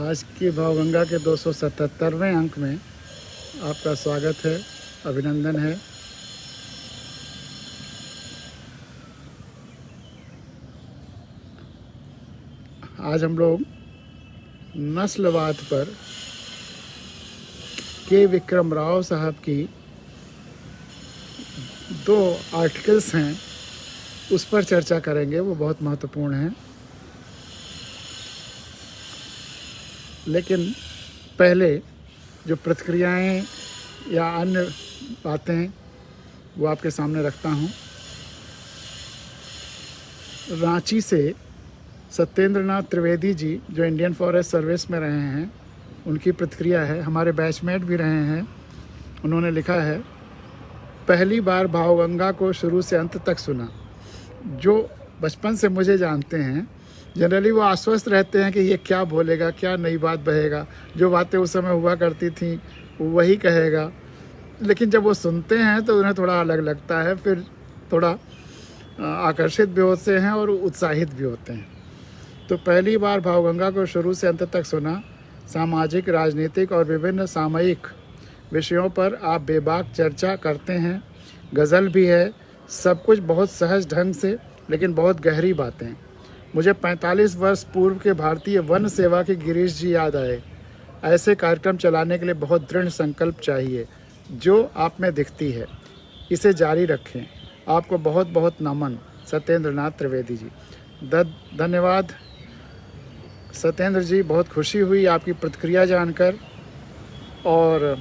आज की भावगंगा के 277वें अंक में आपका स्वागत है, अभिनंदन है। आज हम लोग नस्लवाद पर के विक्रम राव साहब की 2 आर्टिकल्स हैं, उस पर चर्चा करेंगे। वो बहुत महत्वपूर्ण हैं। लेकिन पहले जो प्रतिक्रियाएं या अन्य बातें वो आपके सामने रखता हूं। रांची से सत्येंद्र नाथ त्रिवेदी जी, जो इंडियन फॉरेस्ट सर्विस में रहे हैं, उनकी प्रतिक्रिया है। हमारे बैचमेट भी रहे हैं। उन्होंने लिखा है, पहली बार भावगंगा को शुरू से अंत तक सुना। जो बचपन से मुझे जानते हैं, जनरली वो आश्वस्त रहते हैं कि ये क्या बोलेगा, क्या नई बात बहेगा, जो बातें उस समय हुआ करती थी वही कहेगा। लेकिन जब वो सुनते हैं तो उन्हें थोड़ा अलग लगता है, फिर थोड़ा आकर्षित भी होते हैं और उत्साहित भी होते हैं। तो पहली बार भावगंगा को शुरू से अंत तक सुना। सामाजिक, राजनीतिक और विभिन्न सामयिक विषयों पर आप बेबाक चर्चा करते हैं। गज़ल भी है, सब कुछ बहुत सहज ढंग से, लेकिन बहुत गहरी बातें। मुझे 45 वर्ष पूर्व के भारतीय वन सेवा के गिरीश जी याद आए। ऐसे कार्यक्रम चलाने के लिए बहुत दृढ़ संकल्प चाहिए, जो आप में दिखती है। इसे जारी रखें। आपको बहुत बहुत नमन। सत्येंद्र नाथ त्रिवेदी जी। धन्यवाद सत्येंद्र जी, बहुत खुशी हुई आपकी प्रतिक्रिया जानकर। और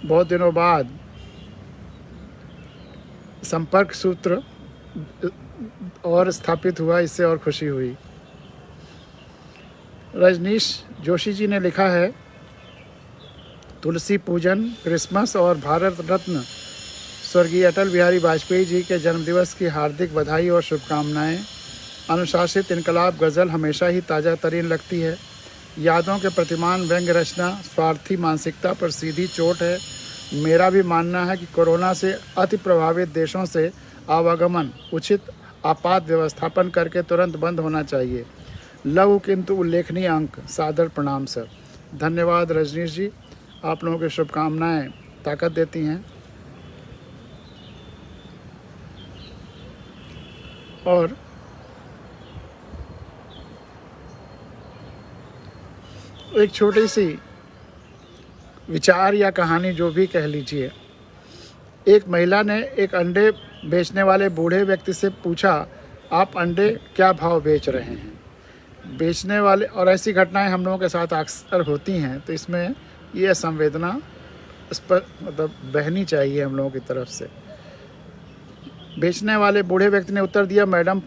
बहुत दिनों बाद संपर्क सूत्र और स्थापित हुआ, इससे और खुशी हुई। रजनीश जोशी जी ने लिखा है, तुलसी पूजन, क्रिसमस और भारत रत्न स्वर्गीय अटल बिहारी वाजपेयी जी के जन्मदिवस की हार्दिक बधाई और शुभकामनाएं। अनुशासित इनकलाब गज़ल हमेशा ही ताज़ा तरीन लगती है। यादों के प्रतिमान व्यंग्य रचना स्वार्थी मानसिकता पर सीधी चोट है। मेरा भी मानना है कि कोरोना से अति प्रभावित देशों से आवागमन उचित आपात व्यवस्थापन करके तुरंत बंद होना चाहिए। लघु किंतु उल्लेखनीय अंक। सादर प्रणाम सर। धन्यवाद रजनीश जी, आप लोगों की शुभकामनाएं ताकत देती हैं। और एक छोटी सी विचार या कहानी, जो भी कह लीजिए। एक महिला ने एक अंडे बेचने वाले बूढ़े व्यक्ति से पूछा, आप अंडे क्या भाव बेच रहे हैं? बेचने वाले, और ऐसी घटनाएं हम लोगों के साथ अक्सर होती हैं, तो इसमें ये संवेदना इस पर मतलब बहनी चाहिए हम लोगों की तरफ से। बेचने वाले बूढ़े व्यक्ति ने उत्तर दिया, मैडम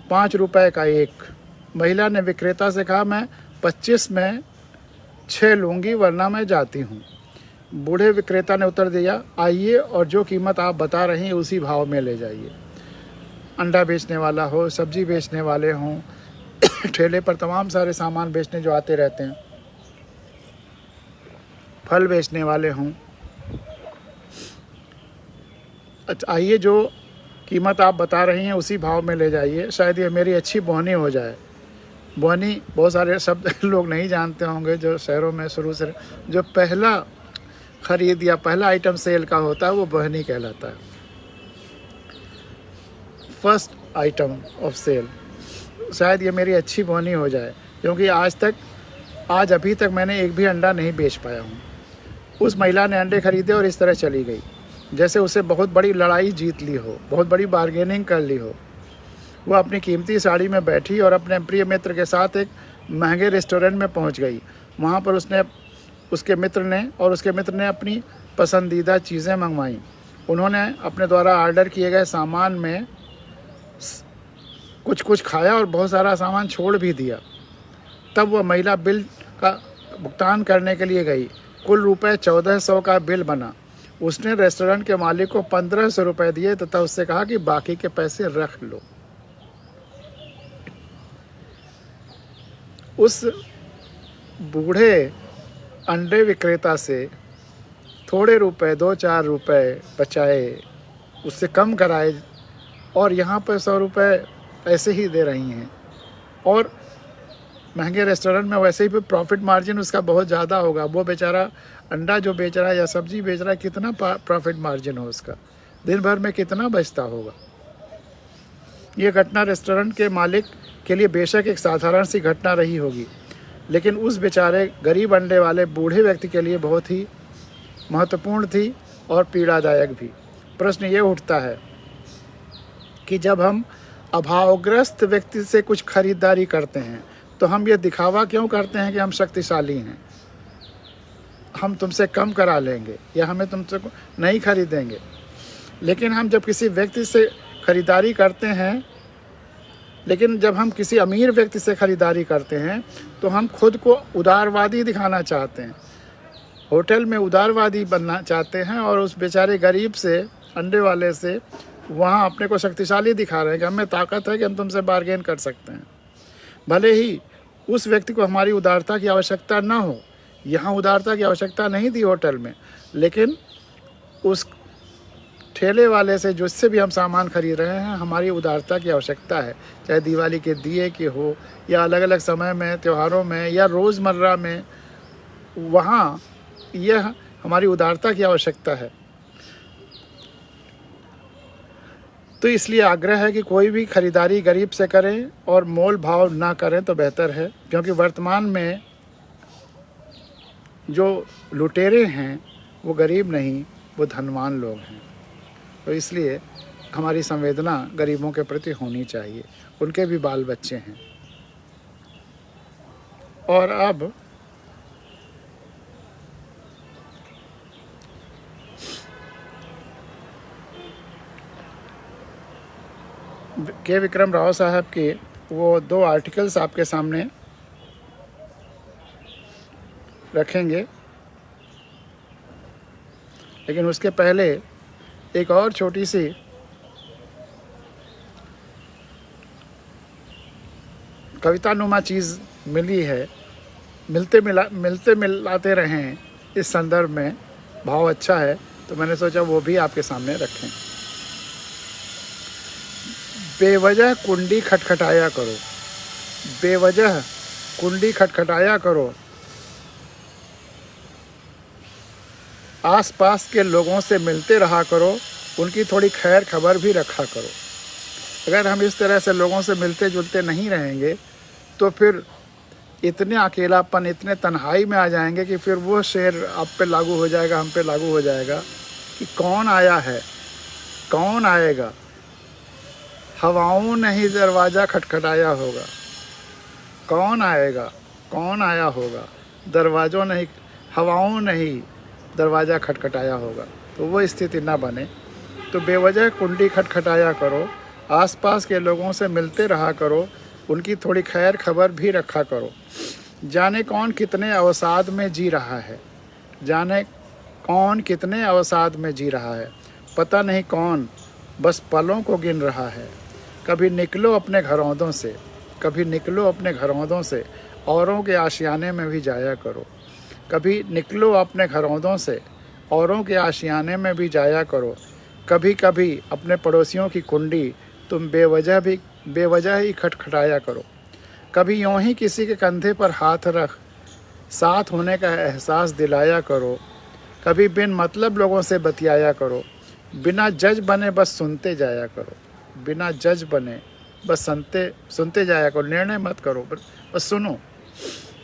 5 रुपए का एक। महिला ने विक्रेता से कहा, मैं 25 में 6 लूँगी, वरना मैं जाती हूँ। बूढ़े विक्रेता ने उत्तर दिया, आइए और जो कीमत आप बता रही हैं उसी भाव में ले जाइए। अंडा बेचने वाला हो, सब्जी बेचने वाले हों, ठेले पर तमाम सारे सामान बेचने जो आते रहते हैं, फल बेचने वाले हों, अच्छा आइए जो कीमत आप बता रही हैं उसी भाव में ले जाइए। शायद ये मेरी अच्छी बोहनी हो जाए। बोहनी बहुत सारे शब्द लोग नहीं जानते होंगे, जो शहरों में शुरू से जो पहला खरीद या पहला आइटम सेल का होता है वो बोहनी कहलाता है, फर्स्ट आइटम ऑफ सेल। शायद ये मेरी अच्छी बोहनी हो जाए, क्योंकि आज अभी तक मैंने एक भी अंडा नहीं बेच पाया हूँ। उस महिला ने अंडे खरीदे और इस तरह चली गई, जैसे उसे बहुत बड़ी लड़ाई जीत ली हो, बहुत बड़ी बार्गेनिंग कर ली हो। वह अपनी कीमती साड़ी में बैठी और अपने प्रिय मित्र के साथ एक महंगे रेस्टोरेंट में पहुंच गई। वहां पर उसके मित्र ने अपनी पसंदीदा चीज़ें मंगवाईं। उन्होंने अपने द्वारा ऑर्डर किए गए सामान में कुछ खाया और बहुत सारा सामान छोड़ भी दिया। तब वह महिला बिल का भुगतान करने के लिए गई। कुल रुपये 1400 का बिल बना। उसने रेस्टोरेंट के मालिक को 1500 रुपये दिए तथा उससे कहा कि बाकी के पैसे रख लो। उस बूढ़े अंडे विक्रेता से थोड़े रुपए, 2-4 रुपए बचाए, उससे कम कराए, और यहाँ पर 100 रुपये ऐसे ही दे रही हैं। और महंगे रेस्टोरेंट में वैसे ही प्रॉफिट मार्जिन उसका बहुत ज़्यादा होगा। वो बेचारा अंडा जो बेच रहा है या सब्जी बेच रहा है, कितना प्रॉफिट मार्जिन हो उसका, दिन भर में कितना बचता होगा। ये घटना रेस्टोरेंट के मालिक के लिए बेशक एक साधारण सी घटना रही होगी, लेकिन उस बेचारे गरीब अंडे वाले बूढ़े व्यक्ति के लिए बहुत ही महत्वपूर्ण थी और पीड़ादायक भी। प्रश्न ये उठता है कि जब हम अभावग्रस्त व्यक्ति से कुछ खरीदारी करते हैं तो हम ये दिखावा क्यों करते हैं कि हम शक्तिशाली हैं, हम तुमसे कम करा लेंगे या हमें तुमसे नहीं खरीदेंगे। लेकिन हम जब किसी व्यक्ति से खरीदारी करते हैं, लेकिन जब हम किसी अमीर व्यक्ति से खरीदारी करते हैं तो हम खुद को उदारवादी दिखाना चाहते हैं, होटल में उदारवादी बनना चाहते हैं, और उस बेचारे गरीब से, अंडे वाले से वहाँ अपने को शक्तिशाली दिखा रहे हैं कि हमें ताकत है कि हम तुमसे बार्गेन कर सकते हैं। भले ही उस व्यक्ति को हमारी उदारता की आवश्यकता ना हो, यहाँ उदारता की आवश्यकता नहीं थी होटल में, लेकिन उस ठेले वाले से जिससे भी हम सामान खरीद रहे हैं हमारी उदारता की आवश्यकता है, चाहे दिवाली के दिए की हो या अलग अलग समय में, त्योहारों में या रोज़मर्रा में, वहाँ यह हमारी उदारता की आवश्यकता है। तो इसलिए आग्रह है कि कोई भी खरीदारी गरीब से करें और मोल भाव ना करें तो बेहतर है, क्योंकि वर्तमान में जो लुटेरे हैं वो गरीब नहीं, वो धनवान लोग हैं। तो इसलिए हमारी संवेदना गरीबों के प्रति होनी चाहिए, उनके भी बाल बच्चे हैं। और अब के विक्रम राव साहब के वो 2 आर्टिकल्स आपके सामने रखेंगे, लेकिन उसके पहले एक और छोटी सी कवितानुमा चीज़ मिली है। मिलते मिलाते रहें इस संदर्भ में, भाव अच्छा है तो मैंने सोचा वो भी आपके सामने रखें। बेवजह कुंडी खटखटाया करो, बेवजह कुंडी खटखटाया करो, आसपास के लोगों से मिलते रहा करो, उनकी थोड़ी खैर खबर भी रखा करो। अगर हम इस तरह से लोगों से मिलते जुलते नहीं रहेंगे तो फिर इतने अकेलापन, इतने तन्हाई में आ जाएंगे कि फिर वो शेर आप पे लागू हो जाएगा, हम पे लागू हो जाएगा कि कौन आया है, कौन आएगा। हवाओं ने ही दरवाज़ा खटखटाया होगा, कौन आएगा, कौन आया होगा। दरवाज़ों ने ही, हवाओं ने ही दरवाज़ा खटखटाया होगा। तो वो स्थिति ना बने तो बेवजह कुंडी खटखटाया करो, आसपास के लोगों से मिलते रहा करो, उनकी थोड़ी खैर खबर भी रखा करो। जाने कौन कितने अवसाद में जी रहा है, जाने कौन कितने अवसाद में जी रहा है, पता नहीं कौन बस पलों को गिन रहा है। कभी निकलो अपने घरौंदों से, कभी निकलो अपने घरौंदों से, औरों के आशियाने में भी जाया करो। कभी निकलो अपने घरौंदों से, औरों के आशियाने में भी जाया करो। कभी कभी अपने पड़ोसियों की कुंडी तुम बेवजह ही खटखटाया करो। कभी यूँ ही किसी के कंधे पर हाथ रख साथ होने का एहसास दिलाया करो। कभी बिन मतलब लोगों से बतियाया करो। बिना जज बने बस सुनते जाया करो, बिना जज बने बस सुनते जाया करो। निर्णय मत करो, बस सुनो।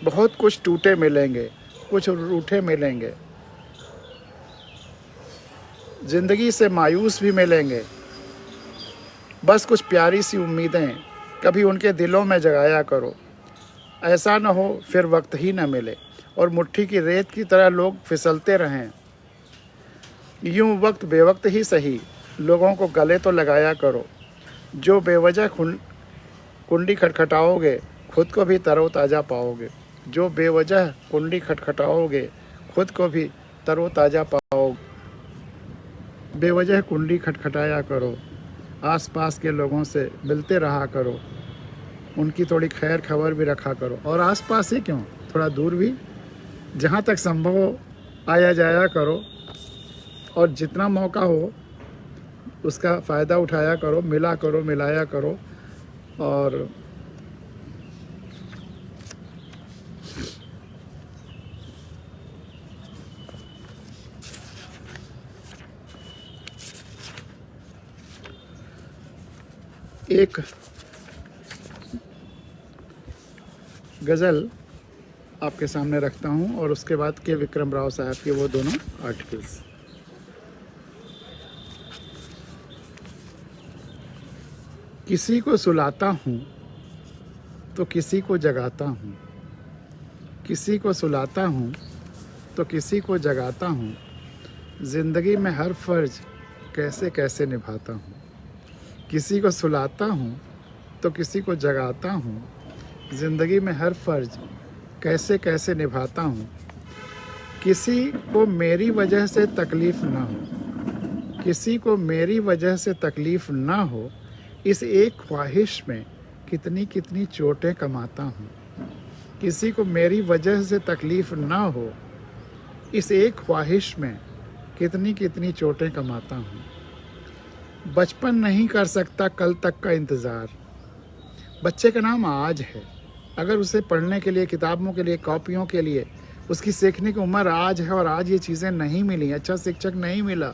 बहुत कुछ टूटे मिलेंगे, कुछ रूठे मिलेंगे, जिंदगी से मायूस भी मिलेंगे। बस कुछ प्यारी सी उम्मीदें कभी उनके दिलों में जगाया करो। ऐसा न हो फिर वक्त ही न मिले और मुट्ठी की रेत की तरह लोग फिसलते रहें। यूं वक्त बेवक्त ही सही लोगों को गले तो लगाया करो। जो बेवजह कुंडी खटखटाओगे खुद को भी तरोताज़ा पाओगे। जो बेवजह कुंडी खटखटाओगे खुद को भी तरोताज़ा पाओगे। बेवजह कुंडी खटखटाया करो, आसपास के लोगों से मिलते रहा करो, उनकी थोड़ी खैर खबर भी रखा करो। और आसपास ही क्यों, थोड़ा दूर भी, जहाँ तक संभव हो आया जाया करो और जितना मौका हो उसका फ़ायदा उठाया करो, मिला करो, मिलाया करो। और एक गज़ल आपके सामने रखता हूँ और उसके बाद के विक्रम राव साहब के वो दोनों आर्टिकल्स। किसी को सुलाता हूँ तो किसी को जगाता हूँ, किसी को सुलाता हूँ तो किसी को जगाता हूँ, ज़िंदगी में हर फ़र्ज कैसे कैसे निभाता हूँ। किसी को सुलाता हूँ तो किसी को जगाता हूँ, ज़िंदगी में हर फ़र्ज कैसे कैसे निभाता हूँ। किसी को मेरी वजह से तकलीफ़ ना हो, किसी को मेरी वजह से तकलीफ़ ना हो, इस एक ख्वाहिश में कितनी कितनी चोटें कमाता हूँ। किसी को मेरी वजह से तकलीफ़ ना हो, इस एक ख्वाहिश में कितनी कितनी चोटें कमाता हूँ। बचपन नहीं कर सकता कल तक का इंतज़ार, बच्चे का नाम आज है। अगर उसे पढ़ने के लिए, किताबों के लिए, कॉपियों के लिए उसकी सीखने की उम्र आज है और आज ये चीज़ें नहीं मिली, अच्छा शिक्षक नहीं मिला,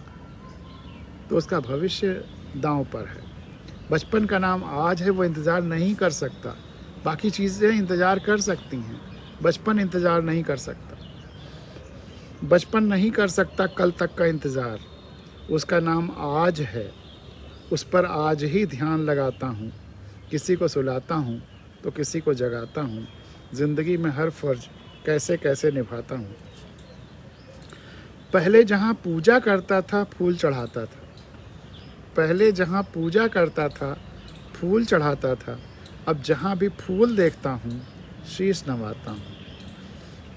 तो उसका भविष्य दांव पर है। बचपन का नाम आज है, वो इंतज़ार नहीं कर सकता। बाकी चीज़ें इंतज़ार कर सकती हैं, बचपन इंतज़ार नहीं कर सकता। बचपन नहीं कर सकता कल तक का इंतज़ार, उसका नाम आज है, उस पर आज ही ध्यान लगाता हूँ। किसी को सुलाता हूँ तो किसी को जगाता हूँ, ज़िंदगी में हर फ़र्ज कैसे कैसे निभाता हूँ। पहले जहाँ पूजा करता था फूल चढ़ाता था, पहले जहाँ पूजा करता था फूल चढ़ाता था, अब जहाँ भी फूल देखता हूँ शीश नवाता हूँ।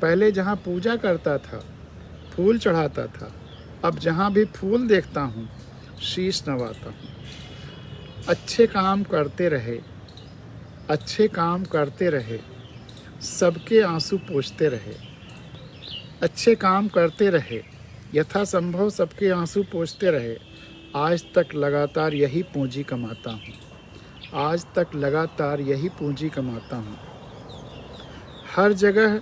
पहले जहाँ पूजा करता था फूल चढ़ाता था, अब जहाँ भी फूल देखता हूँ शीश नवाता हूँ। अच्छे काम करते रहे, अच्छे काम करते रहे, सबके आंसू पोंछते रहे। अच्छे काम करते रहे, यथासंभव सबके आंसू पोंछते रहे। आज तक लगातार यही पूंजी कमाता हूँ, आज तक लगातार यही पूंजी कमाता हूँ। हर जगह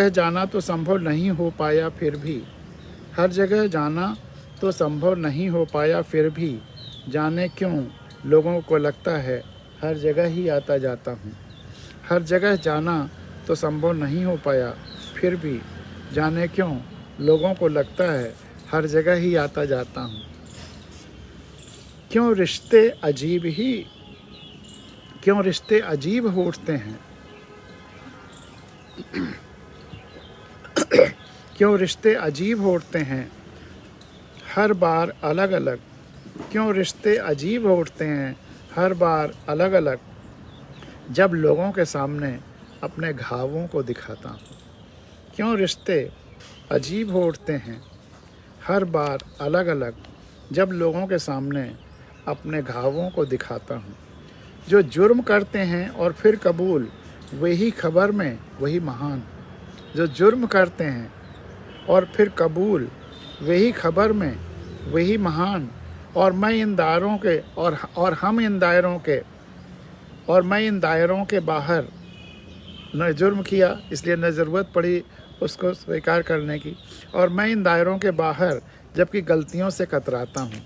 जाना तो संभव नहीं हो पाया फिर भी, हर जगह जाना तो संभव नहीं हो पाया फिर भी, जाने क्यों लोगों को लगता है हर जगह ही आता जाता हूँ। हर जगह जाना तो संभव नहीं हो पाया फिर भी, जाने क्यों लोगों को लगता है हर जगह ही आता जाता हूँ। क्यों रिश्ते अजीब हो उठते हैं, क्यों रिश्ते अजीब हो उठते हैं हर बार अलग अलग। क्यों रिश्ते अजीब हो उठते हैं हर बार अलग अलग, जब लोगों के सामने अपने घावों को दिखाता हूँ। क्यों रिश्ते अजीब हो उठते हैं हर बार अलग अलग, जब लोगों के सामने अपने घावों को दिखाता हूँ। जो जुर्म करते हैं और फिर कबूल, वही खबर में वही महान। जो जुर्म करते हैं और फिर कबूल, वही खबर में वही महान। और मैं इन दायरों के और हम इन दायरों के और मैं इन दायरों के बाहर न जुर्म किया, इसलिए न ज़रूरत पड़ी उसको स्वीकार करने की, और मैं इन दायरों के बाहर जबकि गलतियों से कतराता हूँ।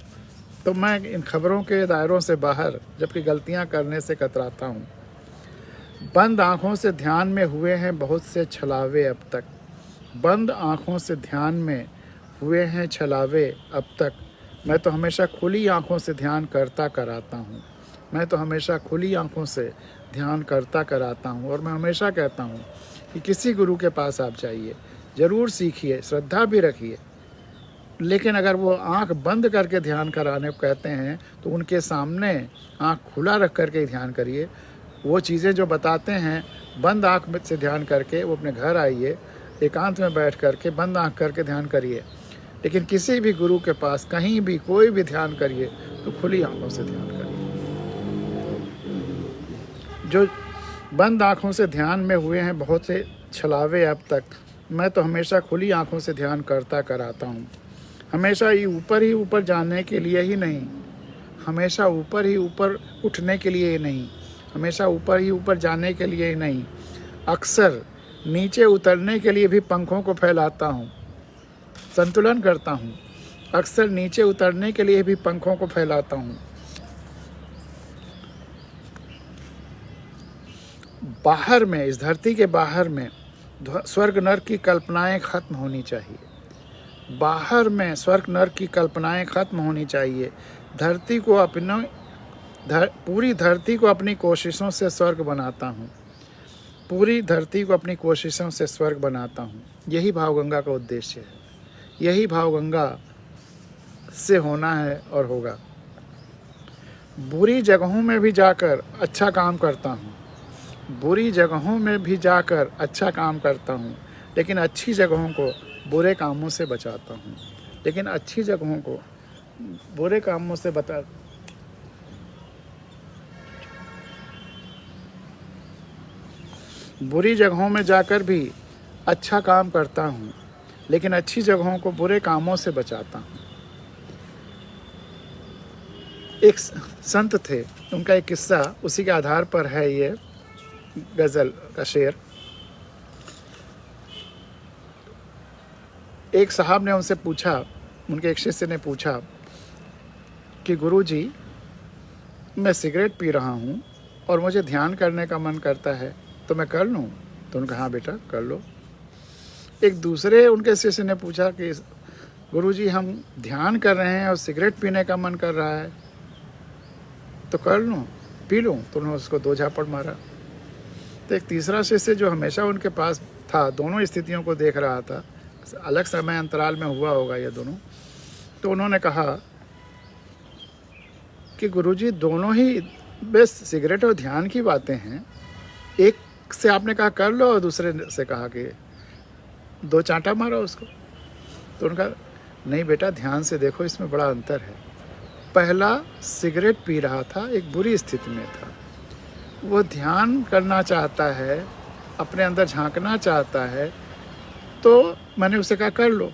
तो मैं इन खबरों के दायरों से बाहर जबकि गलतियाँ करने से कतराता हूँ। बंद आँखों से ध्यान में हुए हैं बहुत से छलावे अब तक, बंद आँखों से ध्यान में हुए हैं छलावे अब तक। मैं तो हमेशा खुली आँखों से ध्यान करता कराता हूँ, मैं तो हमेशा खुली आँखों से ध्यान करता कराता हूँ। और मैं हमेशा कहता हूँ कि किसी गुरु के पास आप जाइए, ज़रूर सीखिए, श्रद्धा भी रखिए, लेकिन अगर वो आँख बंद करके ध्यान कराने को कहते हैं तो उनके सामने आँख खुला रख करके ध्यान करिए। वो चीज़ें जो बताते हैं बंद आँख से ध्यान करके, वो अपने घर आइए, एकांत में बैठ करके बंद आँख करके ध्यान करिए। लेकिन किसी भी गुरु के पास कहीं भी कोई भी ध्यान करिए तो खुली आँखों से ध्यान करिए। जो बंद आँखों से ध्यान में हुए हैं बहुत से छलावे अब तक, मैं तो हमेशा खुली आँखों से ध्यान करता कराता हूँ। हमेशा ही ऊपर जाने के लिए ही नहीं, हमेशा ऊपर ही ऊपर उठने के लिए ही नहीं, हमेशा ऊपर ही ऊपर जाने के लिए ही नहीं, अक्सर नीचे उतरने के लिए भी पंखों को फैलाता हूँ, संतुलन करता हूँ। अक्सर नीचे उतरने के लिए भी पंखों को फैलाता हूँ। बाहर में, इस धरती के बाहर में स्वर्ग नर्क की कल्पनाएं खत्म होनी चाहिए। बाहर में स्वर्ग नर्क की कल्पनाएं खत्म होनी चाहिए। धरती को अपना पूरी धरती को अपनी कोशिशों से स्वर्ग बनाता हूँ। पूरी धरती को अपनी कोशिशों से स्वर्ग बनाता हूँ। यही भावगंगा का उद्देश्य है। यही भावगंगा से होना है और होगा। बुरी जगहों में भी जाकर अच्छा काम करता हूँ। बुरी जगहों में भी जाकर अच्छा काम करता हूँ, लेकिन अच्छी जगहों को बुरे कामों से बचाता हूँ। लेकिन अच्छी जगहों को बुरे कामों से बुरी जगहों में जाकर भी अच्छा काम करता हूँ, लेकिन अच्छी जगहों को बुरे कामों से बचाता हूँ। एक संत थे, उनका एक किस्सा उसी के आधार पर है ये गज़ल का शेर। एक साहब ने उनसे पूछा, उनके एक शिष्य ने पूछा कि गुरुजी, मैं सिगरेट पी रहा हूँ और मुझे ध्यान करने का मन करता है, तो मैं कर लूँ? तो उन्होंने कहा हाँ बेटा कर लो। एक दूसरे उनके शिष्य ने पूछा कि गुरुजी, हम ध्यान कर रहे हैं और सिगरेट पीने का मन कर रहा है, तो कर लूँ, पी लूँ? तो उन्होंने उसको 2 झापड़ मारा। तो एक तीसरा शिष्य जो हमेशा उनके पास था, दोनों स्थितियों को देख रहा था, अलग समय अंतराल में हुआ होगा ये दोनों, तो उन्होंने कहा कि गुरुजी, दोनों ही बस सिगरेट और ध्यान की बातें हैं। एक से आपने कहा कर लो और दूसरे से कहा कि 2 चांटा मारो उसको। तो उनका नहीं बेटा, ध्यान से देखो, इसमें बड़ा अंतर है। पहला सिगरेट पी रहा था, एक बुरी स्थिति में था, वो ध्यान करना चाहता है, अपने अंदर झांकना चाहता है, तो मैंने उसे कहा कर लो।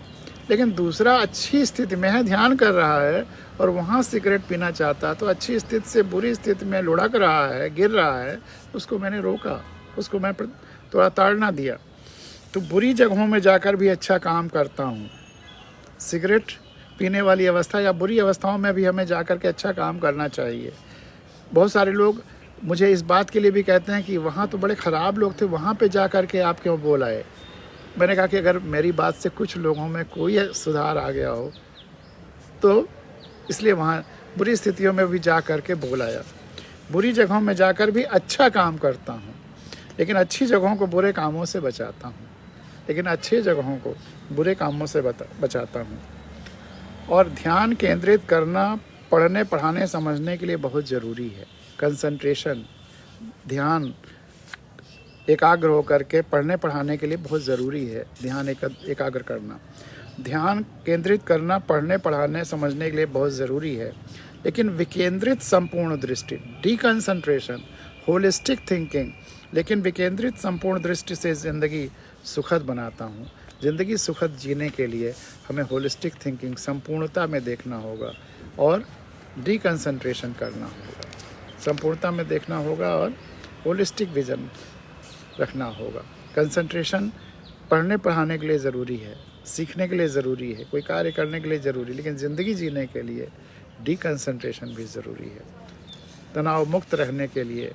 लेकिन दूसरा अच्छी स्थिति में है, ध्यान कर रहा है और वहाँ सिगरेट पीना चाहता, तो अच्छी स्थिति से बुरी स्थिति में लुढ़क रहा है, गिर रहा है, उसको मैंने रोका, उसको मैं थोड़ा ताड़ना दिया। तो बुरी जगहों में जाकर भी अच्छा काम करता हूँ। सिगरेट पीने वाली अवस्था या बुरी अवस्थाओं में भी हमें जाकर के अच्छा काम करना चाहिए। बहुत सारे लोग मुझे इस बात के लिए भी कहते हैं कि वहाँ तो बड़े ख़राब लोग थे, वहाँ पे जा कर के आप क्यों बोल आए? मैंने कहा कि अगर मेरी बात से कुछ लोगों में कोई सुधार आ गया हो, तो इसलिए वहाँ बुरी स्थितियों में भी जा कर के बोल आया। बुरी जगहों में जाकर भी अच्छा काम करता हूँ, लेकिन अच्छी जगहों को बुरे कामों से बचाता हूँ। लेकिन अच्छी जगहों को बुरे कामों से बचाता हूँ। और ध्यान केंद्रित करना पढ़ने पढ़ाने समझने के लिए बहुत ज़रूरी है। कंसंट्रेशन, ध्यान एकाग्र होकर के पढ़ने पढ़ाने के लिए बहुत ज़रूरी है। ध्यान एकाग्र करना, ध्यान केंद्रित करना पढ़ने पढ़ाने समझने के लिए बहुत ज़रूरी है। लेकिन विकेंद्रित संपूर्ण दृष्टि, डीकंसंट्रेशन, होलिस्टिक थिंकिंग, लेकिन विकेंद्रित संपूर्ण दृष्टि से ज़िंदगी सुखद बनाता हूँ। ज़िंदगी सुखद जीने के लिए हमें होलिस्टिक थिंकिंग, संपूर्णता में देखना होगा और डीकंसंट्रेशन करना होगा। संपूर्णता में देखना होगा और होलिस्टिक विजन रखना होगा। कंसंट्रेशन पढ़ने पढ़ाने के लिए ज़रूरी है, सीखने के लिए ज़रूरी है, कोई कार्य करने के लिए ज़रूरी, लेकिन ज़िंदगी जीने के लिए डीकंसंट्रेशन भी ज़रूरी है। तनाव मुक्त रहने के लिए,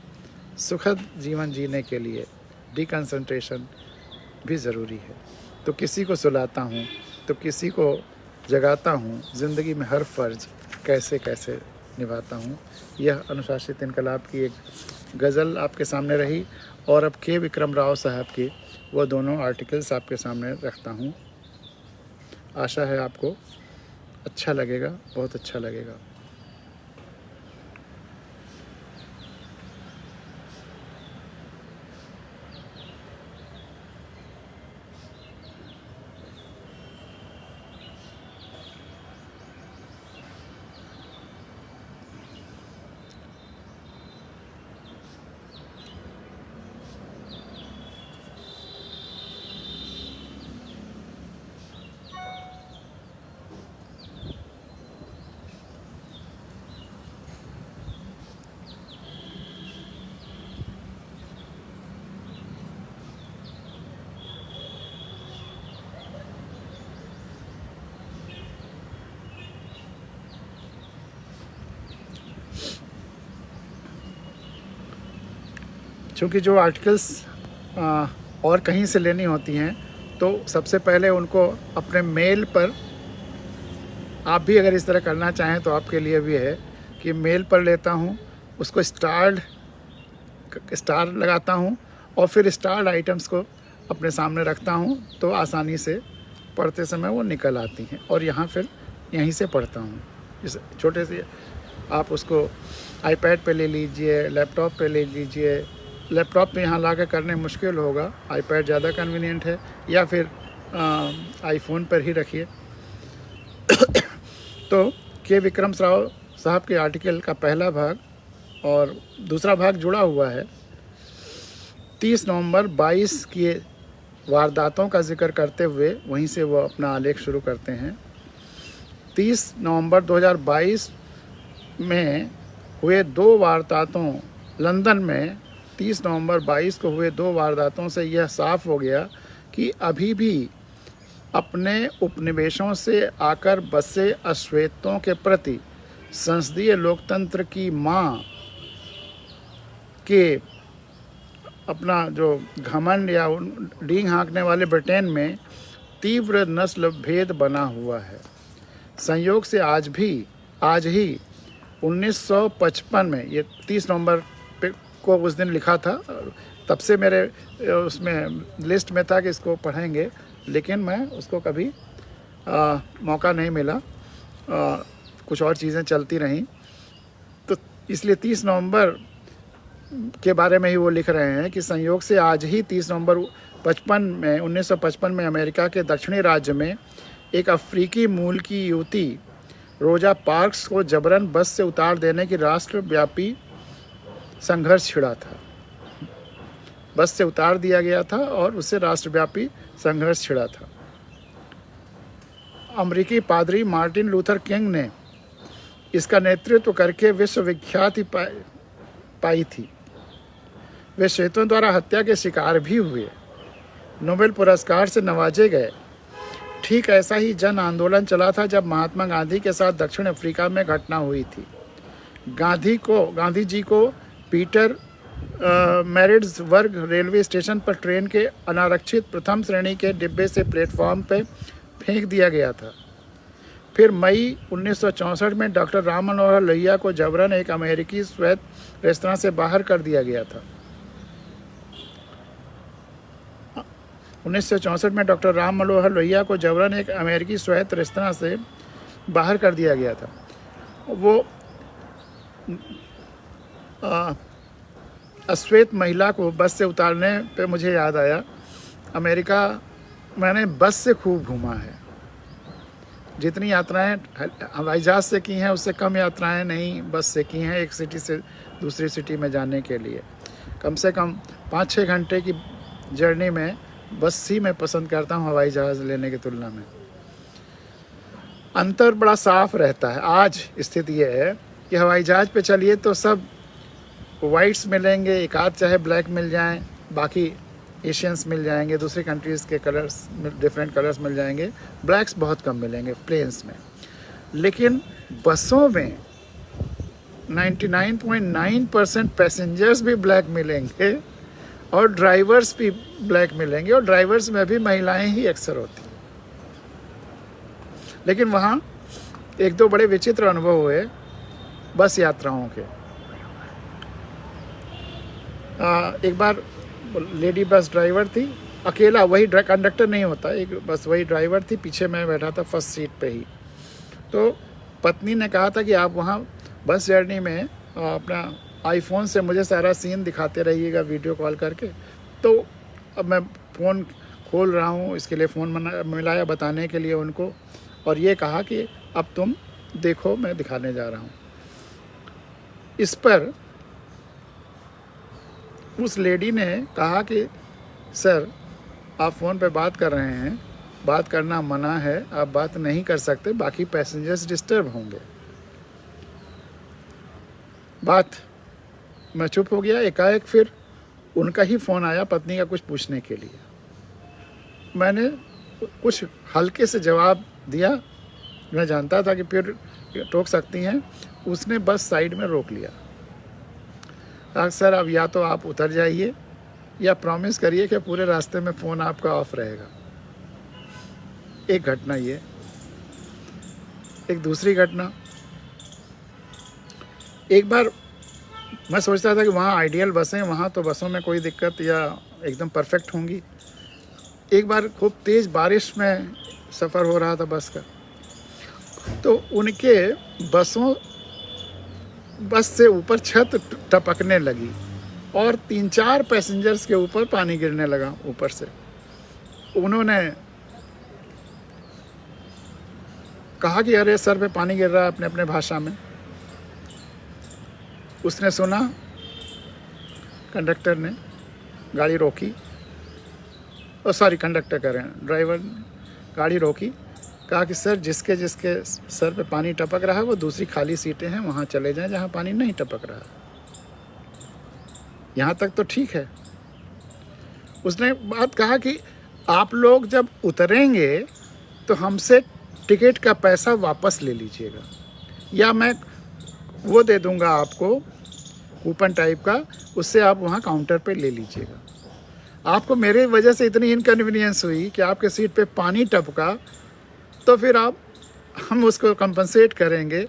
सुखद जीवन जीने के लिए डीकंसंट्रेशन भी ज़रूरी है। तो किसी को सुलाता हूँ, तो किसी को जगाता हूँ, ज़िंदगी में हर फ़र्ज कैसे कैसे निभाता हूँ। यह अनुशासित इनकलाब की एक गज़ल आपके सामने रही और अब के विक्रम राव साहब की वो दोनों आर्टिकल्स आपके सामने रखता हूँ। आशा है आपको अच्छा लगेगा, बहुत अच्छा लगेगा। चूँकि जो आर्टिकल्स और कहीं से लेनी होती हैं तो सबसे पहले उनको अपने मेल पर, आप भी अगर इस तरह करना चाहें तो आपके लिए भी है कि मेल पर लेता हूँ, उसको स्टार लगाता हूँ और फिर स्टार्ड आइटम्स को अपने सामने रखता हूँ, तो आसानी से पढ़ते समय वो निकल आती हैं और यहाँ फिर यहीं से पढ़ता हूँ। इस छोटे से आप उसको आईपैड पे ले लीजिए, लैपटॉप पे ले लीजिए। लैपटॉप पे यहाँ लाकर करने मुश्किल होगा, आईपैड ज़्यादा कन्वीनियंट है, या फिर आईफोन पर ही रखिए। तो के विक्रम राव साहब के आर्टिकल का पहला भाग और दूसरा भाग जुड़ा हुआ है। 30 नवंबर 22 की वारदातों का जिक्र करते हुए वहीं से वो अपना आलेख शुरू करते हैं। 30 नवंबर 2022 में हुए 2 वारदातों, लंदन में 30 नवंबर 22 को हुए 2 वारदातों से यह साफ हो गया कि अभी भी अपने उपनिवेशों से आकर बसे अश्वेतों के प्रति संसदीय लोकतंत्र की मां के अपना जो घमंड या डींग हाँकने वाले ब्रिटेन में तीव्र नस्ल भेद बना हुआ है। संयोग से आज ही 1955 में, ये 30 नवंबर को उस दिन लिखा था, तब से मेरे उसमें लिस्ट में था कि इसको पढ़ेंगे, लेकिन मैं उसको कभी मौका नहीं मिला, कुछ और चीज़ें चलती रहीं, तो इसलिए 30 नवंबर के बारे में ही वो लिख रहे हैं कि संयोग से आज ही 30 नवंबर 1955 में अमेरिका के दक्षिणी राज्य में एक अफ्रीकी मूल की युवती रोजा पार्क्स को जबरन बस से उतार देने की राष्ट्रव्यापी संघर्ष छिड़ा था। बस से उतार दिया गया था और उससे राष्ट्रव्यापी संघर्ष छिड़ा था। अमेरिकी पादरी मार्टिन लूथर किंग ने इसका नेतृत्व करके विश्वविख्याति पाई थी। वे श्वेतों द्वारा हत्या के शिकार भी हुए, नोबेल पुरस्कार से नवाजे गए। ठीक ऐसा ही जन आंदोलन चला था जब महात्मा गांधी के साथ दक्षिण अफ्रीका में घटना हुई थी। गांधी जी को पीटर मैरिड्सबर्ग रेलवे स्टेशन पर ट्रेन के अनारक्षित प्रथम श्रेणी के डिब्बे से प्लेटफॉर्म पर फेंक दिया गया था। फिर मई 1964 में डॉक्टर राम मनोहर लोहिया को जबरन एक अमेरिकी स्वायत्त रेस्तरां से बाहर कर दिया गया था। 1964 में डॉक्टर राम मनोहर लोहिया को जबरन एक अमेरिकी स्वायत्त रेस्तरां से बाहर कर दिया गया था। वो अश्वेत महिला को बस से उतारने पे मुझे याद आया, अमेरिका मैंने बस से खूब घूमा है। जितनी यात्राएं हवाई जहाज़ से की हैं उससे कम यात्राएं नहीं बस से की हैं, एक सिटी से दूसरी सिटी में जाने के लिए। कम से कम 5-6 घंटे की जर्नी में बस ही मैं पसंद करता हूं हवाई जहाज़ लेने की तुलना में। अंतर बड़ा साफ रहता है। आज स्थिति यह है कि हवाई जहाज़ पे चलिए तो सब वाइट्स मिलेंगे, एक आध चाहे ब्लैक मिल जाएं, बाकी एशियंस मिल जाएंगे, दूसरी कंट्रीज़ के कलर्स, डिफरेंट कलर्स मिल जाएंगे, ब्लैक्स बहुत कम मिलेंगे प्लेन्स में। लेकिन बसों में 99.9% पैसेंजर्स भी ब्लैक मिलेंगे और ड्राइवर्स भी ब्लैक मिलेंगे, और ड्राइवर्स में भी महिलाएं ही अक्सर होती। लेकिन वहाँ 1-2 बड़े विचित्र अनुभव हुए बस यात्राओं के। एक बार लेडी बस ड्राइवर थी, अकेला, वही कंडक्टर नहीं होता, एक बस वही ड्राइवर थी, पीछे मैं बैठा था फर्स्ट सीट पे ही। तो पत्नी ने कहा था कि आप वहाँ बस जर्नी में अपना आईफोन से मुझे सारा सीन दिखाते रहिएगा वीडियो कॉल करके। तो अब मैं फ़ोन खोल रहा हूँ, इसके लिए फ़ोन मिलाया बताने के लिए उनको, और ये कहा कि अब तुम देखो मैं दिखाने जा रहा हूँ। इस पर उस लेडी ने कहा कि सर आप फ़ोन पे बात कर रहे हैं, बात करना मना है, आप बात नहीं कर सकते, बाकी पैसेंजर्स डिस्टर्ब होंगे। मैं चुप हो गया। एकाएक फिर उनका ही फ़ोन आया पत्नी का कुछ पूछने के लिए। मैंने कुछ हल्के से जवाब दिया, मैं जानता था कि फिर टोक सकती हैं। उसने बस साइड में रोक लिया। कहा सर अब या तो आप उतर जाइए या प्रॉमिस करिए कि पूरे रास्ते में फ़ोन आपका ऑफ रहेगा। एक घटना ये। एक दूसरी घटना, एक बार मैं सोचता था कि वहाँ आइडियल बसें, वहाँ तो बसों में कोई दिक्कत या एकदम परफेक्ट होंगी। एक बार खूब तेज़ बारिश में सफ़र हो रहा था बस का, तो उनके बस से ऊपर छत टपकने लगी और 3-4 पैसेंजर्स के ऊपर पानी गिरने लगा ऊपर से। उन्होंने कहा कि अरे सर पे पानी गिर रहा है, अपने अपने भाषा में। उसने सुना, कंडक्टर ने गाड़ी रोकी, कंडक्टर कह रहे हैं, ड्राइवर ने गाड़ी रोकी, कहा कि सर जिसके जिसके सर पे पानी टपक रहा है वो दूसरी खाली सीटें हैं, वहाँ चले जाएं जहाँ पानी नहीं टपक रहा है। यहाँ तक तो ठीक है। उसने बात कहा कि आप लोग जब उतरेंगे तो हमसे टिकट का पैसा वापस ले लीजिएगा, या मैं वो दे दूंगा आपको कूपन टाइप का, उससे आप वहाँ काउंटर पे ले लीजिएगा। आपको मेरे वजह से इतनी इनकन्वीनियंस हुई कि आपके सीट पे पानी टपका, तो फिर हम उसको कंपनसेट करेंगे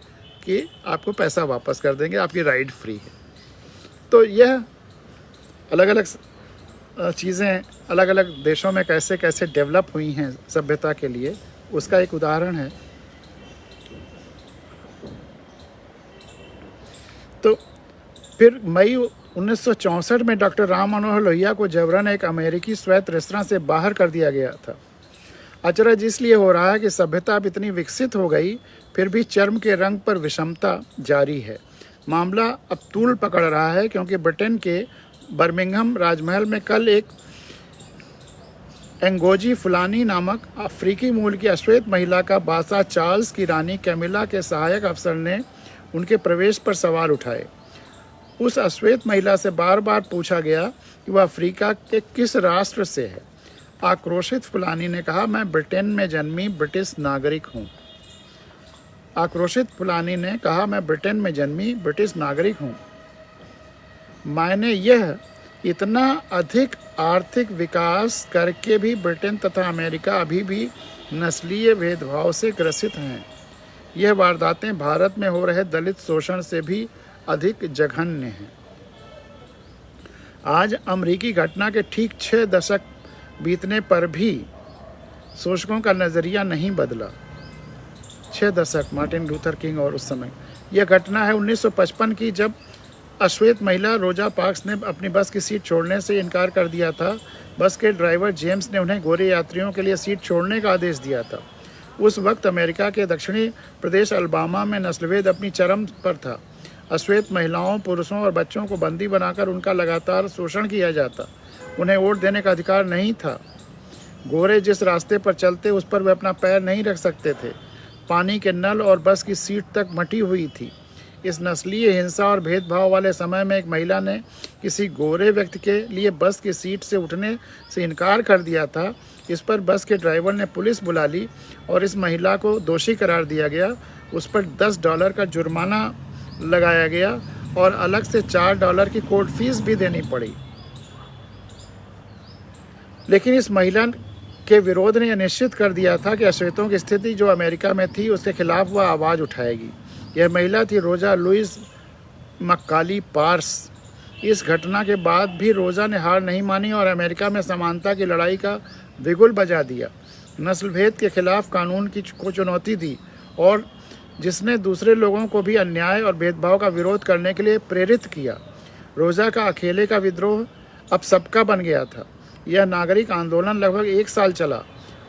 कि आपको पैसा वापस कर देंगे, आपकी राइड फ्री है। तो यह अलग अलग चीज़ें अलग अलग देशों में कैसे कैसे डेवलप हुई हैं सभ्यता के लिए, उसका एक उदाहरण है। तो फिर मई 1964 में डॉक्टर राम मनोहर लोहिया को जबरन एक अमेरिकी स्वायत्त रेस्तरां से बाहर कर दिया गया था। अचरज इसलिए हो रहा है कि सभ्यता अब इतनी विकसित हो गई, फिर भी चर्म के रंग पर विषमता जारी है। मामला अब तूल पकड़ रहा है, क्योंकि ब्रिटेन के बर्मिंघम राजमहल में कल एक एंगोजी फुलानी नामक अफ्रीकी मूल की अश्वेत महिला का बादशाह चार्ल्स की रानी कैमिला के सहायक अफसर ने उनके प्रवेश पर सवाल उठाए। उस अश्वेत महिला से बार बार पूछा गया कि वह अफ्रीका के किस राष्ट्र से है। आक्रोशित फुलानी ने कहा, मैं ब्रिटेन में जन्मी ब्रिटिश नागरिक हूँ। आक्रोशित फुलानी ने कहा, मैं ब्रिटेन में जन्मी ब्रिटिश नागरिक हूँ। मैंने यह इतना अधिक आर्थिक विकास करके भी ब्रिटेन तथा अमेरिका अभी भी नस्लीय भेदभाव से ग्रसित हैं। यह वारदातें भारत में हो रहे दलित शोषण से भी अधिक जघन्य हैं। आज अमेरिकी घटना के ठीक 6 दशक बीतने पर भी शोषकों का नज़रिया नहीं बदला। 6 दशक, मार्टिन लूथर किंग और उस समय। यह घटना है 1955 की, जब अश्वेत महिला रोजा पार्क्स ने अपनी बस की सीट छोड़ने से इनकार कर दिया था। बस के ड्राइवर जेम्स ने उन्हें गोरे यात्रियों के लिए सीट छोड़ने का आदेश दिया था। उस वक्त अमेरिका के दक्षिणी प्रदेश अल्बामा में नस्लभेद अपनी चरम पर था। अश्वेत महिलाओं, पुरुषों और बच्चों को बंदी बनाकर उनका लगातार शोषण किया जाता। उन्हें वोट देने का अधिकार नहीं था। गोरे जिस रास्ते पर चलते उस पर वे अपना पैर नहीं रख सकते थे। पानी के नल और बस की सीट तक मटी हुई थी। इस नस्लीय हिंसा और भेदभाव वाले समय में एक महिला ने किसी गोरे व्यक्ति के लिए बस की सीट से उठने से इनकार कर दिया था। इस पर बस के ड्राइवर ने पुलिस बुला ली और इस महिला को दोषी करार दिया गया। उस पर $10 का जुर्माना लगाया गया और अलग से $4 की कोर्ट फीस भी देनी पड़ी। लेकिन इस महिला के विरोध ने यह निश्चित कर दिया था कि अश्वेतों की स्थिति जो अमेरिका में थी उसके खिलाफ वह आवाज़ उठाएगी। यह महिला थी रोजा लुइस मक्काली पार्स। इस घटना के बाद भी रोजा ने हार नहीं मानी और अमेरिका में समानता की लड़ाई का बिगुल बजा दिया। नस्लभेद के खिलाफ कानून को चुनौती दी और जिसने दूसरे लोगों को भी अन्याय और भेदभाव का विरोध करने के लिए प्रेरित किया। रोजा का अकेले का विद्रोह अब सबका बन गया था। यह नागरिक आंदोलन लगभग 1 साल चला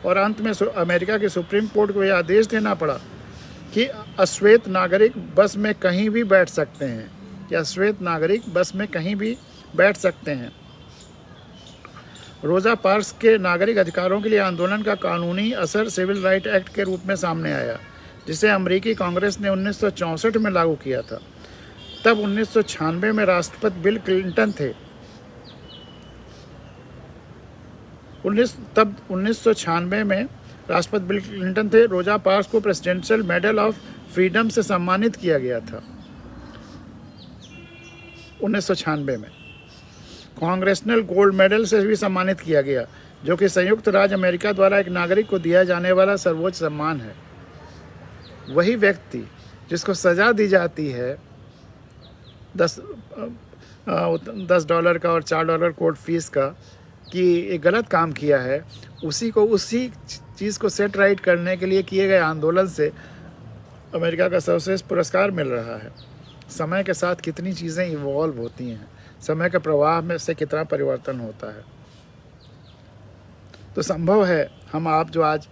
और अंत में अमेरिका के सुप्रीम कोर्ट को यह आदेश देना पड़ा कि अश्वेत नागरिक बस में कहीं भी बैठ सकते हैं, या अश्वेत नागरिक बस में कहीं भी बैठ सकते हैं। रोजा पार्क्स के नागरिक अधिकारों के लिए आंदोलन का कानूनी असर सिविल राइट एक्ट के रूप में सामने आया, जिसे अमेरिकी कांग्रेस ने 1964 में लागू किया था। तब 1996 में राष्ट्रपति बिल क्लिंटन थे। 1996 में राष्ट्रपति बिल क्लिंटन थे। रोजा पार्क्स को प्रेसिडेंशियल मेडल ऑफ फ्रीडम से सम्मानित किया गया था। 1996 में। कांग्रेसनल गोल्ड मेडल से भी सम्मानित किया गया, जो कि संयुक्त राज्य अमेरिका द्वारा एक नागरिक को दिया जाने वाला सर्वोच्च सम्मान है। वही व्यक्ति जिसको सज़ा दी जाती है $10 का और $4 कोर्ट फीस का कि एक गलत काम किया है, उसी को उसी चीज़ को सेट राइट करने के लिए किए गए आंदोलन से अमेरिका का सर्वश्रेष्ठ पुरस्कार मिल रहा है। समय के साथ कितनी चीज़ें इवॉल्व होती हैं, समय के प्रवाह में से कितना परिवर्तन होता है। तो संभव है हम आप जो आज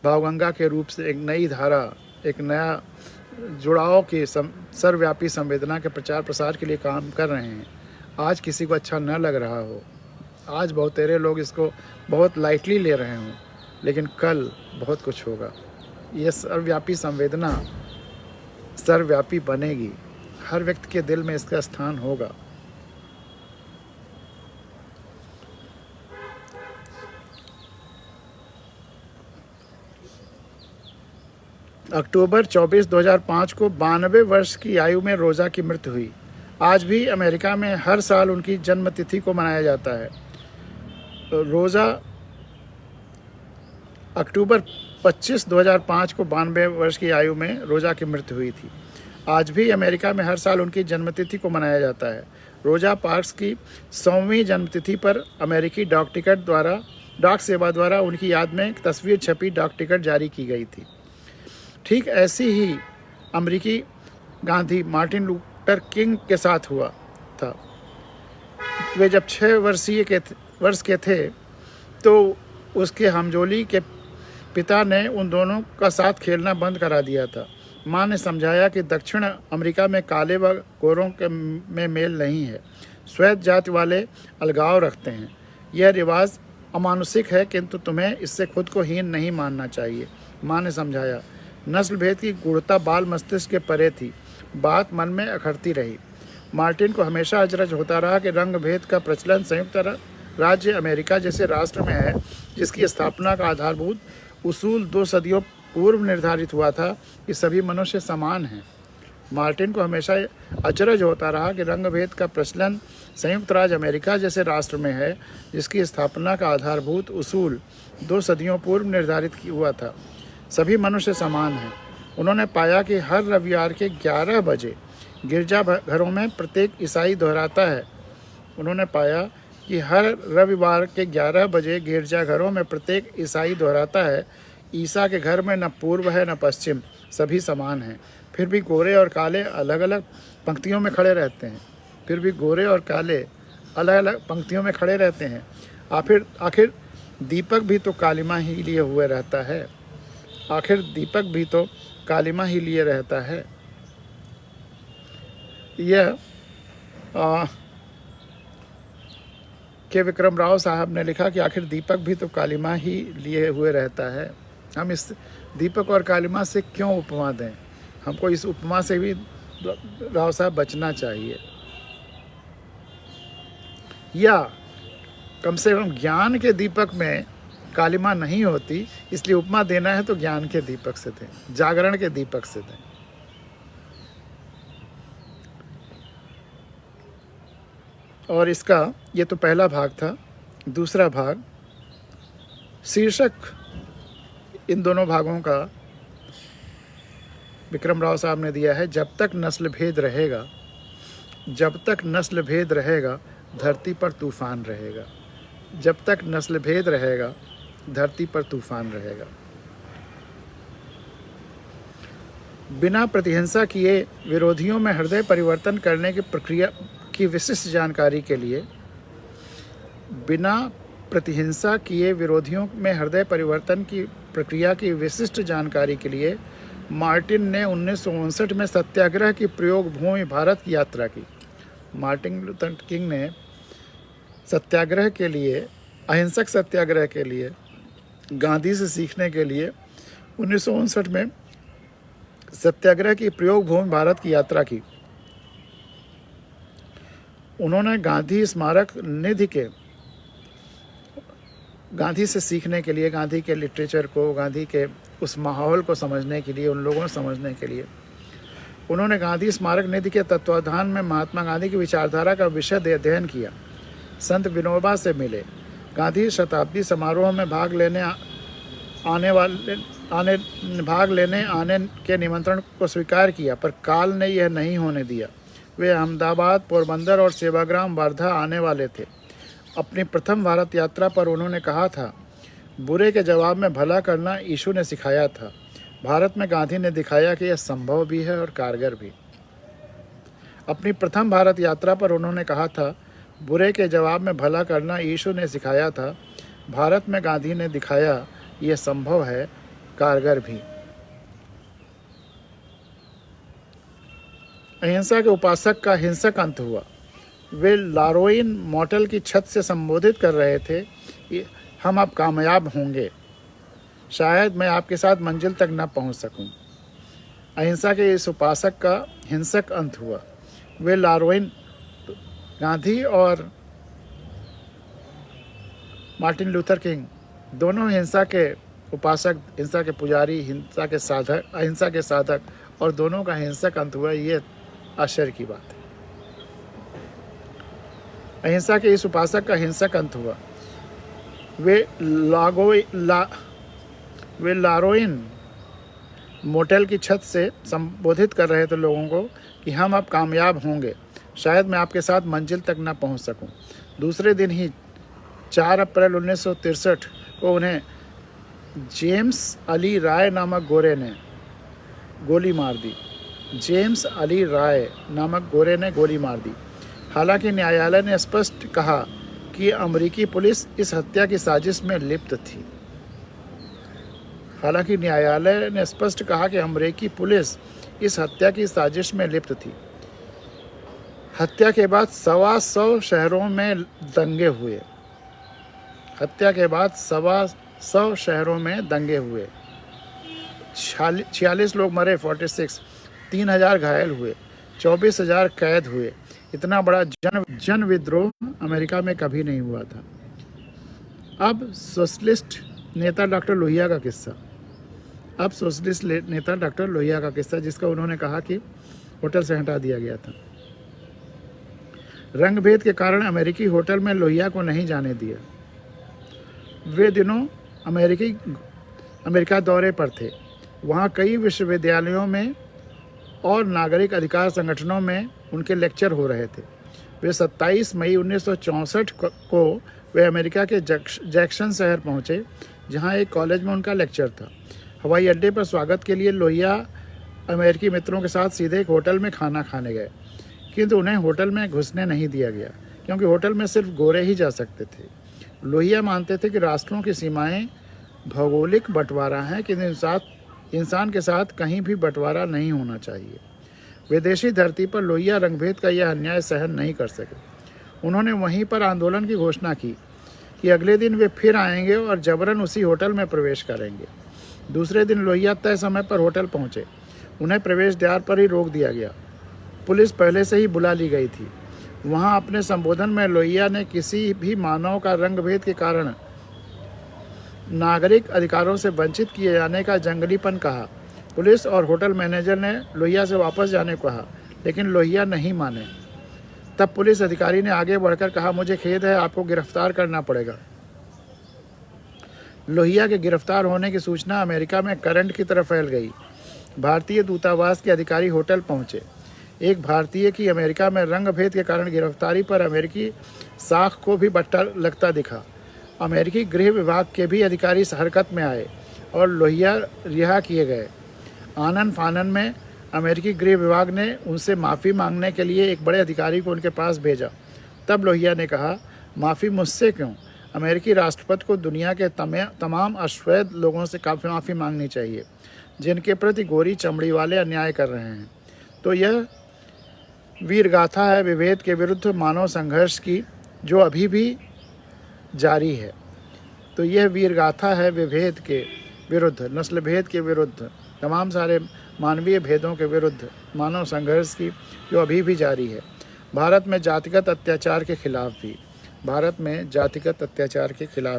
भावगंगा के रूप से एक नई धारा, एक नया जुड़ाव की सर्वव्यापी संवेदना के प्रचार प्रसार के लिए काम कर रहे हैं, आज किसी को अच्छा न लग रहा हो, आज बहुतेरे लोग इसको बहुत लाइटली ले रहे हों, लेकिन कल बहुत कुछ होगा। ये सर्वव्यापी संवेदना सर्वव्यापी बनेगी, हर व्यक्ति के दिल में इसका स्थान होगा। अक्टूबर 24, 2005 को 92 वर्ष की आयु में रोज़ा की मृत्यु हुई। आज भी अमेरिका में हर साल उनकी जन्म तिथि को मनाया जाता है। रोज़ा अक्टूबर 25, 2005 को 92 वर्ष की आयु में रोज़ा की मृत्यु हुई थी। आज भी अमेरिका में हर साल उनकी जन्मतिथि को मनाया जाता है। रोज़ा पार्क्स की 100वीं जन्मतिथि पर अमेरिकी डाक सेवा द्वारा उनकी याद में एक तस्वीर छपी डाक टिकट जारी की गई थी। ठीक ऐसी ही अमेरिकी गांधी मार्टिन लूथर किंग के साथ हुआ था। वे जब 6 वर्ष के थे तो उसके हमजोली के पिता ने उन दोनों का साथ खेलना बंद करा दिया था। माँ ने समझाया कि दक्षिण अमेरिका में काले व गोरों में मेल नहीं है, श्वेत जाति वाले अलगाव रखते हैं। यह रिवाज अमानुषिक है, किंतु तुम्हें इससे खुद को हीन नहीं मानना चाहिए। माँ ने समझाया। नस्ल भेद की गूढ़ता बाल मस्तिष्क के परे थी, बात मन में अखड़ती रही। मार्टिन को हमेशा अचरज होता रहा कि रंग भेद का प्रचलन संयुक्त राज्य अमेरिका जैसे राष्ट्र में है, जिसकी स्थापना का आधारभूत उसूल 2 सदियों पूर्व निर्धारित हुआ था कि सभी मनुष्य समान हैं। मार्टिन को हमेशा अचरज होता रहा कि रंग भेद का प्रचलन संयुक्त राज्य अमेरिका जैसे राष्ट्र में है, जिसकी स्थापना का आधारभूत उसूल 2 सदियों पूर्व निर्धारित हुआ था। सभी मनुष्य समान हैं। उन्होंने पाया कि हर रविवार के 11 बजे गिरजाघरों में प्रत्येक ईसाई दोहराता है। उन्होंने पाया कि हर रविवार के 11 बजे गिरजाघरों में प्रत्येक ईसाई दोहराता है, ईसा के घर में न पूर्व है न पश्चिम, सभी समान हैं। फिर भी गोरे और काले अलग अलग पंक्तियों में खड़े रहते हैं। फिर भी गोरे और काले अलग अलग पंक्तियों में खड़े रहते हैं। आखिर दीपक भी तो कालिमा ही लिए हुए रहता है। आखिर दीपक भी तो कालिमा ही लिए रहता है। यह के विक्रम राव साहब ने लिखा कि आखिर दीपक भी तो कालिमा ही लिए हुए रहता है। हम इस दीपक और कालिमा से क्यों उपमा दें? हमको इस उपमा से भी राव साहब बचना चाहिए, या कम से कम ज्ञान के दीपक में कालिमा नहीं होती, इसलिए उपमा देना है तो ज्ञान के दीपक से दें, जागरण के दीपक से दें। और इसका ये तो पहला भाग था। दूसरा भाग, शीर्षक इन दोनों भागों का विक्रम राव साहब ने दिया है, जब तक नस्ल भेद रहेगा, जब तक नस्ल भेद रहेगा धरती पर तूफान रहेगा। जब तक नस्ल भेद रहेगा धरती पर तूफान रहेगा। बिना प्रतिहिंसा किए विरोधियों में हृदय परिवर्तन करने की प्रक्रिया की विशिष्ट जानकारी के लिए, बिना प्रतिहिंसा किए विरोधियों में हृदय परिवर्तन की प्रक्रिया की विशिष्ट जानकारी के लिए मार्टिन ने 1959 में सत्याग्रह की प्रयोग भूमि भारत की यात्रा की। मार्टिन लूथर किंग ने सत्याग्रह के लिए, अहिंसक सत्याग्रह के लिए, गांधी से सीखने के लिए 1959 में सत्याग्रह की प्रयोग भूमि भारत की यात्रा की। उन्होंने गांधी स्मारक निधि के, गांधी से सीखने के लिए, गांधी के लिटरेचर को, गांधी के उस माहौल को समझने के लिए, उन लोगों को समझने के लिए उन्होंने गांधी स्मारक निधि के तत्वावधान में महात्मा गांधी की विचारधारा का विशद अध्ययन किया। संत विनोबा से मिले। गांधी शताब्दी समारोह में भाग लेने आने के निमंत्रण को स्वीकार किया, पर काल ने यह नहीं होने दिया। वे अहमदाबाद, पोरबंदर और सेवाग्राम, वर्धा आने वाले थे। अपनी प्रथम भारत यात्रा पर उन्होंने कहा था, बुरे के जवाब में भला करना यीशु ने सिखाया था। भारत में गांधी ने दिखाया कि यह संभव भी है और कारगर भी। अपनी प्रथम भारत यात्रा पर उन्होंने कहा था, बुरे के जवाब में भला करना यीशु ने सिखाया था। भारत में गांधी ने दिखाया यह संभव है, कारगर भी। अहिंसा के उपासक का हिंसक अंत हुआ। वे लारोइन मॉडल की छत से संबोधित कर रहे थे, हम अब कामयाब होंगे, शायद मैं आपके साथ मंजिल तक न पहुंच सकूं। अहिंसा के इस उपासक का हिंसक अंत हुआ। वे लारोइन, गांधी और मार्टिन लूथर किंग दोनों हिंसा के उपासक, हिंसा के पुजारी, हिंसा के साधक, अहिंसा के साधक, और दोनों का हिंसक अंत हुआ। ये आश्चर्य की बात है। अहिंसा के इस उपासक का हिंसक अंत हुआ। वे लारोइन मोटेल की छत से संबोधित कर रहे थे लोगों को कि हम अब कामयाब होंगे, शायद मैं आपके साथ मंजिल तक न पहुंच सकूं। दूसरे दिन ही 4 अप्रैल 1963 को उन्हें जेम्स अली राय नामक गोरे ने गोली मार दी। जेम्स अली राय नामक गोरे ने गोली मार दी। हालांकि न्यायालय ने स्पष्ट कहा कि अमेरिकी पुलिस इस हत्या की साजिश में लिप्त थी। हालांकि न्यायालय ने स्पष्ट कहा कि अमेरिकी पुलिस इस हत्या की साजिश में लिप्त थी। हत्या के बाद 125 शहरों में दंगे हुए। हत्या के बाद 125 शहरों में दंगे हुए। 46 लोग मरे, 46, 3000 घायल हुए, 24,000 कैद हुए। इतना बड़ा जन विद्रोह अमेरिका में कभी नहीं हुआ था। अब सोशलिस्ट नेता डॉक्टर लोहिया का किस्सा। जिसका उन्होंने कहा कि होटल से हटा दिया गया था। रंगभेद के कारण अमेरिकी होटल में लोहिया को नहीं जाने दिया। वे दिनों अमेरिका दौरे पर थे। वहाँ कई विश्वविद्यालयों में और नागरिक अधिकार संगठनों में उनके लेक्चर हो रहे थे। वे 27 मई 1964 को वे अमेरिका के जैक्सन शहर पहुँचे, जहाँ एक कॉलेज में उनका लेक्चर था। हवाई अड्डे पर स्वागत के लिए लोहिया अमेरिकी मित्रों के साथ सीधे एक होटल में खाना खाने गए, किंतु उन्हें होटल में घुसने नहीं दिया गया, क्योंकि होटल में सिर्फ गोरे ही जा सकते थे। लोहिया मानते थे कि राष्ट्रों की सीमाएं भौगोलिक बंटवारा हैं, कि इंसान के साथ कहीं भी बंटवारा नहीं होना चाहिए। विदेशी धरती पर लोहिया रंगभेद का यह अन्याय सहन नहीं कर सके। उन्होंने वहीं पर आंदोलन की घोषणा की कि अगले दिन वे फिर आएंगे और जबरन उसी होटल में प्रवेश करेंगे। दूसरे दिन लोहिया तय समय पर होटल पहुंचे। उन्हें प्रवेश द्वार पर ही रोक दिया गया। पुलिस पहले से ही बुला ली गई थी। वहां अपने संबोधन में लोहिया ने किसी भी मानव का रंगभेद के कारण नागरिक अधिकारों से वंचित किए जाने का जंगलीपन कहा। पुलिस और होटल मैनेजर ने लोहिया से वापस जाने को कहा, लेकिन लोहिया नहीं माने। तब पुलिस अधिकारी ने आगे बढ़कर कहा, मुझे खेद है, आपको गिरफ्तार करना पड़ेगा। लोहिया के गिरफ्तार होने की सूचना अमेरिका में करंट की तरह फैल गई। भारतीय दूतावास के अधिकारी होटल पहुंचे। एक भारतीय की अमेरिका में रंगभेद के कारण गिरफ्तारी पर अमेरिकी साख को भी बट्टा लगता दिखा। अमेरिकी गृह विभाग के भी अधिकारी इस हरकत में आए और लोहिया रिहा किए गए। आनन फानन में अमेरिकी गृह विभाग ने उनसे माफ़ी मांगने के लिए एक बड़े अधिकारी को उनके पास भेजा। तब लोहिया ने कहा, माफ़ी मुझसे क्यों? अमेरिकी राष्ट्रपति को दुनिया के तमाम अश्वेत लोगों से काफ़ी माफ़ी मांगनी चाहिए, जिनके प्रति गोरी चमड़ी वाले अन्याय कर रहे हैं। तो यह वीर गाथा है विभेद के विरुद्ध मानव संघर्ष की, जो अभी भी जारी है। तो यह वीर गाथा है विभेद के विरुद्ध, नस्ल भेद के विरुद्ध, तमाम सारे मानवीय भेदों के विरुद्ध मानव संघर्ष की, जो अभी भी जारी है। भारत में जातिगत अत्याचार के खिलाफ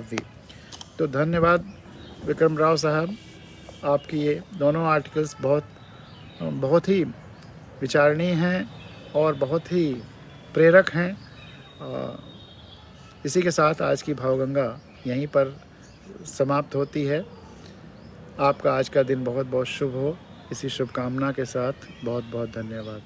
भी, तो धन्यवाद विक्रम राव साहब, आपकी ये दोनों आर्टिकल्स बहुत ही विचारणीय हैं और बहुत ही प्रेरक हैं। इसी के साथ आज की भावगंगा यहीं पर समाप्त होती है। आपका आज का दिन बहुत बहुत शुभ हो। इसी शुभकामना के साथ बहुत बहुत धन्यवाद।